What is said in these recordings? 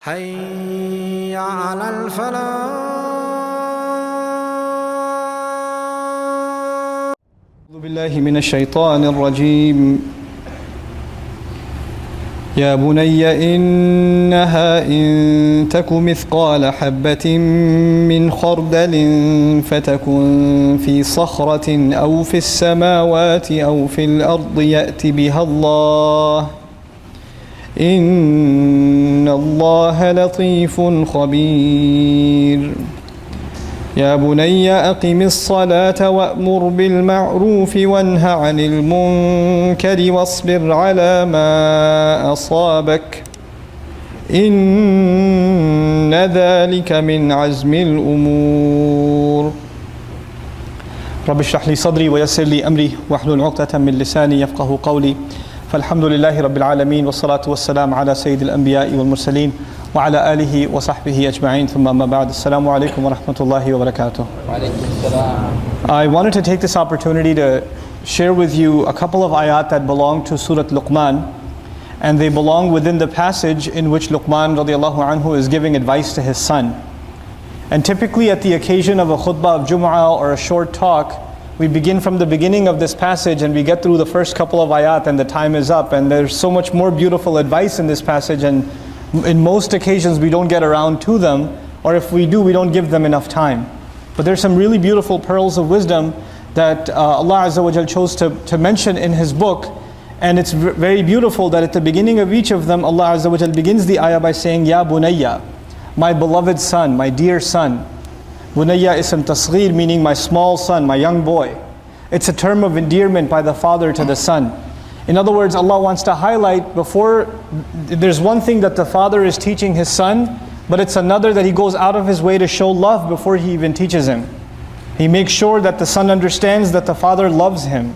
حي على الفلاح. أعوذ بالله من الشيطان الرجيم. يا بني إنها إن تك مثقال حبة من خردل فتكن في صخرة أو في السماوات أو في الأرض يأت بها الله إن الله لطيف خبير. يا بني أقم الصلاة وأمر بالمعروف وانه عن المنكر واصبر على ما أصابك إن ذلك من عزم الأمور. رب اشرح لي صدري ويسر لي أمري واحلل عقدة من لساني يفقه قولي. فالحمد لله رب العالمين والصلاة والسلام على سيد الأنبياء والمرسلين وعلى آله وصحبه أجمعين ثم أما بعد. السلام عليكم ورحمة الله وبركاته. I wanted to take this opportunity to share with you a couple of ayat that belong to Surah Luqman, and they belong within the passage in which Luqman radiallahu anhu is giving advice to his son. And typically at the occasion of a khutbah of Jum'ah or a short talk, we begin from the beginning of this passage and we get through the first couple of ayat and the time is up, and there's so much more beautiful advice in this passage, and in most occasions we don't get around to them, or if we do, we don't give them enough time. But there's some really beautiful pearls of wisdom that Allah Azza wa Jal chose to mention in His book, and it's very beautiful that at the beginning of each of them Allah Azza wa Jal begins the ayah by saying, Ya bunayya, my beloved son, my dear son. Bunayya ism tasghir, meaning my small son, my young boy. It's a term of endearment by the father to the son. In other words, Allah wants to highlight before, there's one thing that the father is teaching his son, but it's another that he goes out of his way to show love before he even teaches him. He makes sure that the son understands that the father loves him.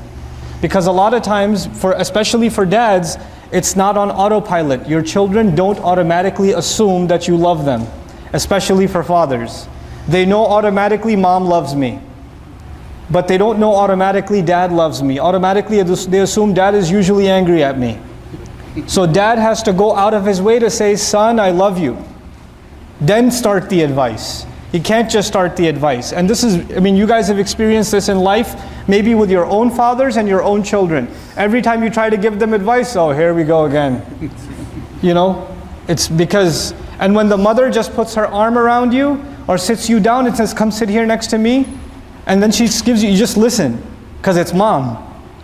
Because a lot of times, especially for dads, it's not on autopilot. Your children don't automatically assume that you love them, especially for fathers. They know automatically mom loves me, but they don't know automatically dad loves me. Automatically they assume dad is usually angry at me. So dad has to go out of his way to say, son, I love you. Then start the advice. He can't just start the advice. And this is, you guys have experienced this in life, maybe with your own fathers and your own children. Every time you try to give them advice, oh, here we go again. It's because, and when the mother just puts her arm around you, or sits you down and says, come sit here next to me, and then she gives you just listen, because it's mom.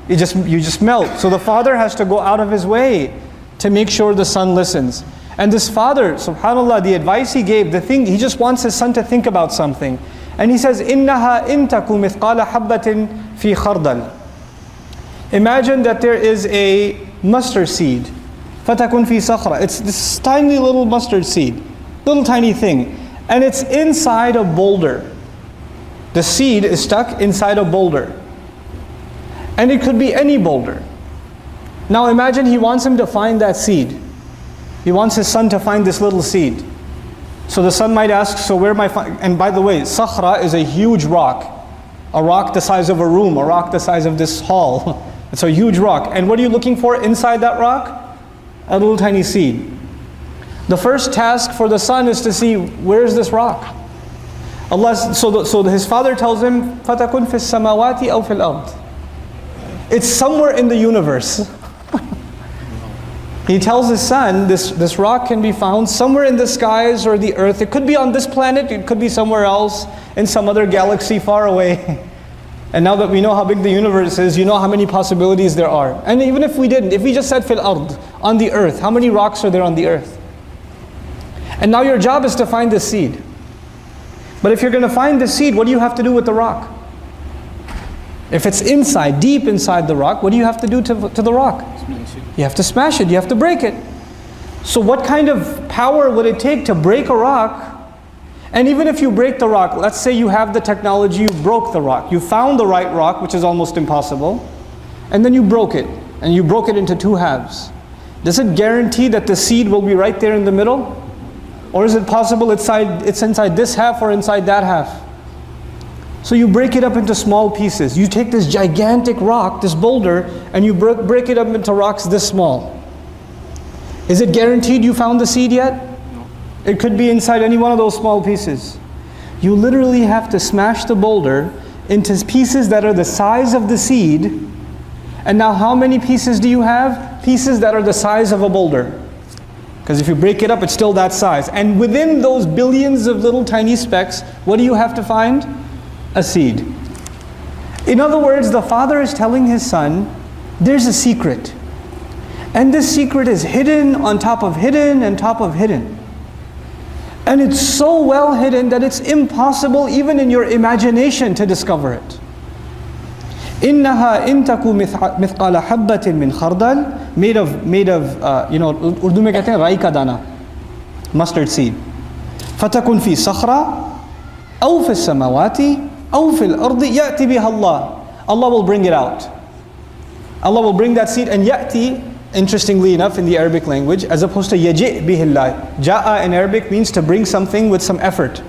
You just melt. So the father has to go out of his way to make sure the son listens. And this father, subhanAllah, the advice he gave, he just wants his son to think about something. And he says, إِنَّهَا إِن تَكُ مِثْقَالَ حَبَّةٍ فِي خَرْدَلٍ. Imagine that there is a mustard seed. فَتَكُن فِي صَخْرَةٍ. It's this tiny little mustard seed, little tiny thing. And it's inside a boulder. The seed is stuck inside a boulder. And it could be any boulder. Now imagine he wants him to find that seed. He wants his son to find this little seed. So the son might ask, so where am I and by the way, sakhra is a huge rock. A rock the size of a room, a rock the size of this hall. It's a huge rock. And what are you looking for inside that rock? A little tiny seed. The first task for the son is to see, where's this rock? So his father tells him, فَتَكُنْ فِي السَّمَاوَاتِ أَوْ فِي الْأَرْضِ. It's somewhere in the universe. He tells his son, this rock can be found somewhere in the skies or the earth. It could be on this planet, it could be somewhere else, in some other galaxy far away. And now that we know how big the universe is, you know how many possibilities there are. And even if we didn't, if we just said fil ard, on the earth, how many rocks are there on the earth? And now your job is to find this seed. But if you're going to find this seed, what do you have to do with the rock? If it's inside, deep inside the rock, what do you have to do to the rock? You have to smash it, you have to break it. So what kind of power would it take to break a rock? And even if you break the rock, let's say you have the technology, you broke the rock. You found the right rock, which is almost impossible, and then you broke it, and you broke it into two halves. Does it guarantee that the seed will be right there in the middle? Or is it possible it's inside this half or inside that half? So you break it up into small pieces. You take this gigantic rock, this boulder, and you break it up into rocks this small. Is it guaranteed you found the seed yet? It could be inside any one of those small pieces. You literally have to smash the boulder into pieces that are the size of the seed. And now how many pieces do you have? Pieces that are the size of a boulder. Because if you break it up, it's still that size. And within those billions of little tiny specks, what do you have to find? A seed. In other words, the father is telling his son, there's a secret. And this secret is hidden on top of hidden and top of hidden. And it's so well hidden that it's impossible even in your imagination to discover it. إِنَّهَا إِن تَكُ مِثْقَالَ حَبَّةٍ مِّنْ خَرْدَلٍ made of Urdu mein kehte hain rai ka dana, mustard seed. فَتَكُنْ فِي صَخْرَةٍ أَوْ فِي السَّمَاوَاتِ أَوْ فِي الْأَرْضِ يَأْتِ بِهَا اللَّهُ. Allah will bring it out. Allah will bring that seed, and ya'ti, interestingly enough in the Arabic language, as opposed to yaji' bihillah. Ja'a in Arabic means to bring something with some effort.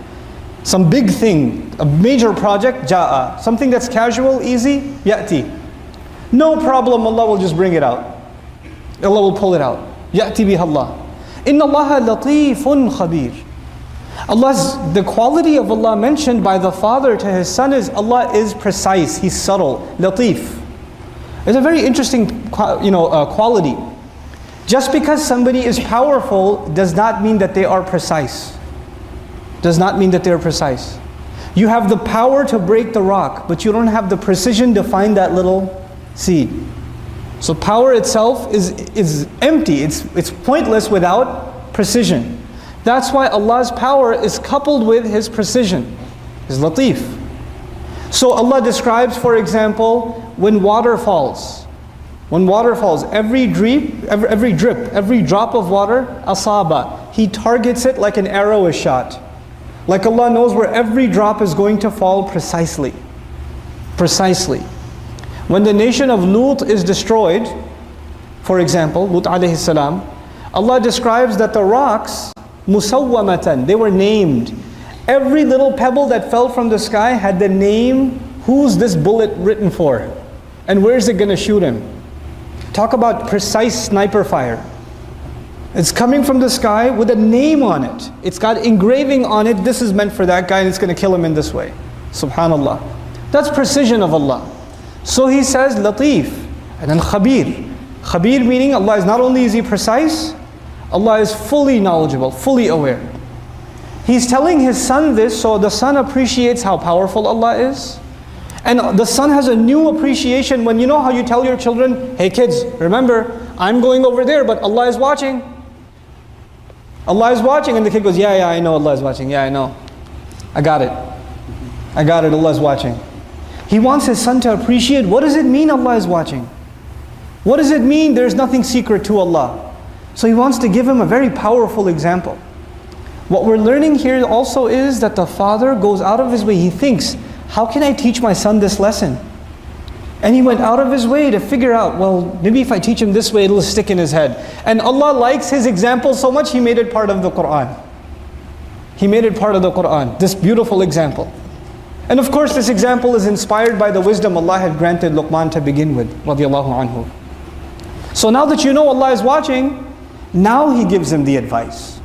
Some big thing, a major project, ja'a. Something that's casual, easy, ya'ti. No problem, Allah will just bring it out. Allah will pull it out. Ya'ti bihallah. Inna Allaha latifun khabir. The quality of Allah mentioned by the father to his son is Allah is precise, He's subtle, latif. It's a very interesting quality. Just because somebody is powerful does not mean that they are precise. Does not mean that they are precise. You have the power to break the rock, but you don't have the precision to find that little seed. So power itself is empty. It's pointless without precision. That's why Allah's power is coupled with His precision, His latif. So Allah describes, for example, when water falls. When water falls, every drip, every drop of water, asaba, He targets it like an arrow is shot. Like Allah knows where every drop is going to fall precisely. Precisely. When the nation of Lut is destroyed, for example, Lut alayhi salam, Allah describes that the rocks, musawwamatan, they were named. Every little pebble that fell from the sky had the name, who's this bullet written for? And where is it going to shoot him? Talk about precise sniper fire. It's coming from the sky with a name on it. It's got engraving on it, this is meant for that guy and it's going to kill him in this way. Subhanallah. That's precision of Allah. So He says latif and then khabir. Khabir meaning Allah is not only is He precise, Allah is fully knowledgeable, fully aware. He's telling his son this so the son appreciates how powerful Allah is. And the son has a new appreciation when you know how you tell your children, hey kids, remember, I'm going over there, but Allah is watching. Allah is watching, and the kid goes, yeah, I know Allah is watching. Yeah, I know. I got it. Allah is watching. He wants his son to appreciate, what does it mean Allah is watching? What does it mean there's nothing secret to Allah? So he wants to give him a very powerful example. What we're learning here also is that the father goes out of his way. He thinks, how can I teach my son this lesson? And he went out of his way to figure out, well, maybe if I teach him this way, it'll stick in his head. And Allah likes his example so much, He made it part of the Qur'an. He made it part of the Qur'an, this beautiful example. And of course, this example is inspired by the wisdom Allah had granted Luqman to begin with, radiyallahu anhu. So now that you know Allah is watching, now He gives him the advice.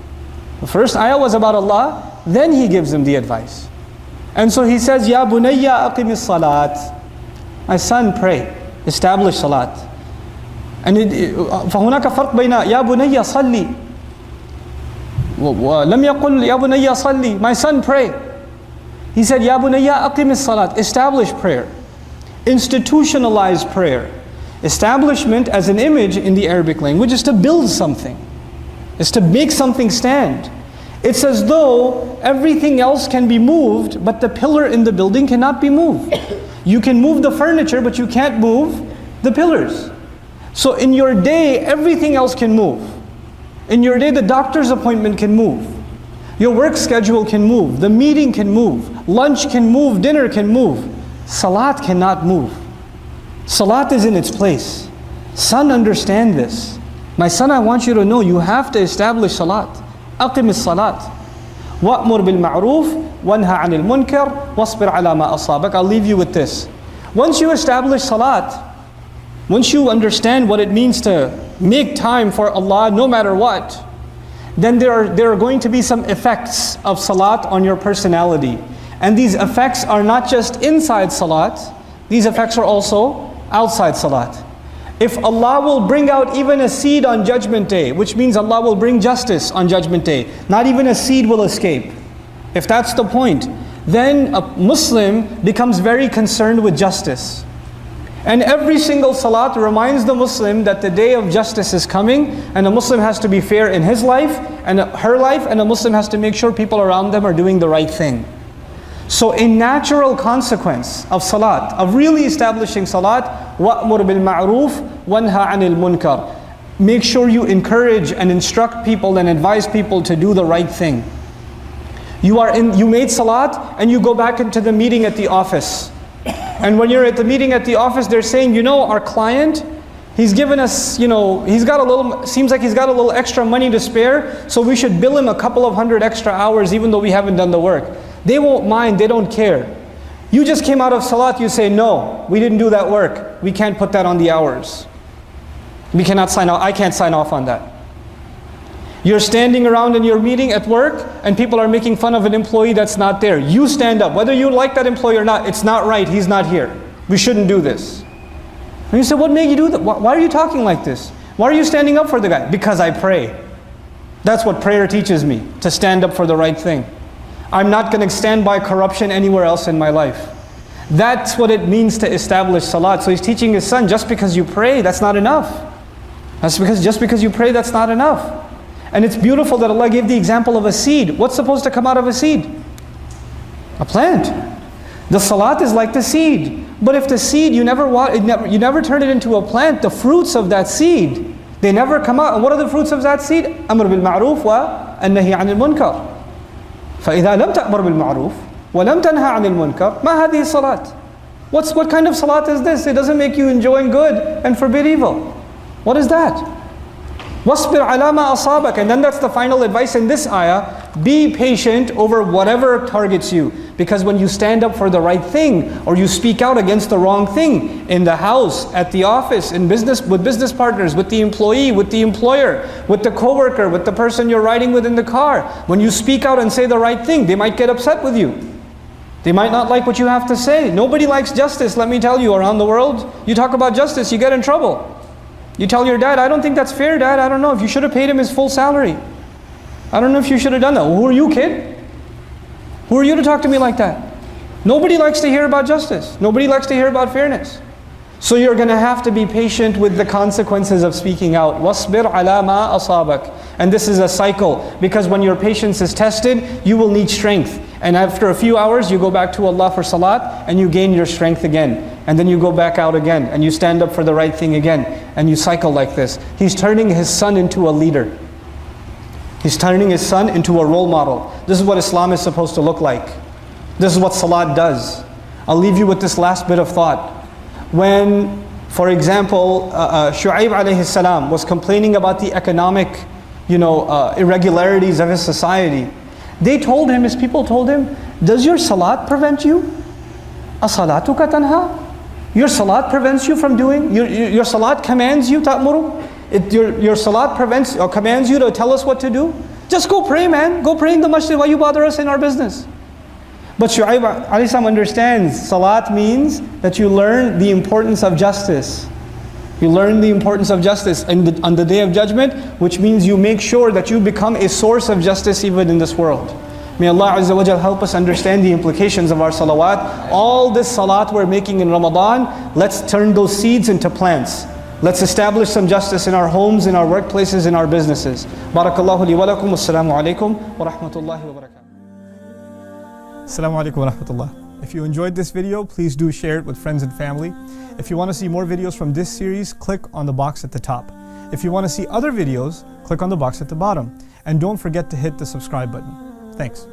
The first ayah was about Allah, then He gives him the advice. And so He says, Ya bunayya aqimis salat. My son, pray, establish salat. And فهناك فرق بين يا بني صلي ولم يقل يا بني صلي. My son, pray. He said, Ya bunayya aqimis salat. Establish prayer. Institutionalize prayer. Establishment as an image in the Arabic language is to build something. Is to make something stand. It's as though everything else can be moved, but the pillar in the building cannot be moved. You can move the furniture, but you can't move the pillars. So in your day, everything else can move. In your day, the doctor's appointment can move. Your work schedule can move. The meeting can move. Lunch can move. Dinner can move. Salat cannot move. Salat is in its place. Son, understand this. My son, I want you to know you have to establish salat. Aqim as-salat. Wa'mur bil ma'roof, wanha 'anil munkar, wasbir 'ala ma asabak. I'll leave you with this. Once you establish salat, once you understand what it means to make time for Allah no matter what, then there are going to be some effects of salat on your personality. And these effects are not just inside salat, these effects are also outside salat. If Allah will bring out even a seed on Judgment Day, which means Allah will bring justice on Judgment Day, not even a seed will escape. If that's the point, then a Muslim becomes very concerned with justice. And every single salat reminds the Muslim that the day of justice is coming, and a Muslim has to be fair in his life and her life, and a Muslim has to make sure people around them are doing the right thing. So a natural consequence of salat, of really establishing salat, وَأْمُرْ بِالْمَعْرُوفِ وَانْهَى عَنِ الْمُنْكَرِ. Make sure you encourage and instruct people and advise people to do the right thing. You made salat and you go back into the meeting at the office. And when you're at the meeting at the office, they're saying, our client, he's given us, seems like he's got a little extra money to spare, so we should bill him a couple of hundred extra hours even though we haven't done the work. They won't mind, they don't care. You just came out of salat, you say, no, we didn't do that work. We can't put that on the hours. We cannot sign off, I can't sign off on that. You're standing around in your meeting at work and people are making fun of an employee that's not there. You stand up, whether you like that employee or not, it's not right, he's not here. We shouldn't do this. And you say, what made you do that? Why are you talking like this? Why are you standing up for the guy? Because I pray. That's what prayer teaches me, to stand up for the right thing. I'm not going to stand by corruption anywhere else in my life. That's what it means to establish salat. So he's teaching his son, just because you pray, that's not enough. Just because you pray, that's not enough. And it's beautiful that Allah gave the example of a seed. What's supposed to come out of a seed? A plant. The salat is like the seed. But if the seed, you never turn it into a plant, the fruits of that seed, they never come out. And what are the fruits of that seed? Amr bil ma'roof wa an-nahy 'anil munkar. فإذا لم تأمر بالمعروف ولم تنهى عن المنكر ما هذه الصلاة? What kind of salat is this? It doesn't make you enjoying good and forbid evil. What is that? وَاصْبِرْ عَلَى مَا أَصَابَكَ. And then that's the final advice in this ayah. Be patient over whatever targets you. Because when you stand up for the right thing, or you speak out against the wrong thing, in the house, at the office, in business, with business partners, with the employee, with the employer, with the coworker, with the person you're riding with in the car, when you speak out and say the right thing, they might get upset with you. They might not like what you have to say. Nobody likes justice, let me tell you, around the world. You talk about justice, you get in trouble. You tell your dad, I don't think that's fair, Dad. I don't know if you should have paid him his full salary. I don't know if you should have done that. Well, who are you, kid? Who are you to talk to me like that? Nobody likes to hear about justice. Nobody likes to hear about fairness. So you're going to have to be patient with the consequences of speaking out. وَاصْبِرْ عَلَى مَا أَصَابَكَ. And this is a cycle, because when your patience is tested, you will need strength. And after a few hours, you go back to Allah for salat, and you gain your strength again. And then you go back out again, and you stand up for the right thing again. And you cycle like this. He's turning his son into a leader. He's turning his son into a role model. This is what Islam is supposed to look like. This is what salat does. I'll leave you with this last bit of thought. When, for example, Shu'aib alayhi salam was complaining about the economic, irregularities of his society, they told him, his people told him, does your salat prevent you? As-salatuka tanha? Your salat prevents you from doing, your salat commands you, ta'muru? Your salat prevents or commands you to tell us what to do? Just go pray, man. Go pray in the masjid. Why you bother us in our business? But Shu'aib alayhi salam understands salat means that you learn the importance of justice. You learn the importance of justice on the Day of Judgment, which means you make sure that you become a source of justice even in this world. May Allah Azza wa Jal help us understand the implications of our salawat. All this salat we're making in Ramadan, let's turn those seeds into plants. Let's establish some justice in our homes, in our workplaces, in our businesses. Barakallahu li wa lakum. Wassalamu alaikum wa rahmatullahi wa barakatuh. Assalamu alaikum wa rahmatullah. If you enjoyed this video, please do share it with friends and family. If you want to see more videos from this series, click on the box at the top. If you want to see other videos, click on the box at the bottom. And don't forget to hit the subscribe button. Thanks.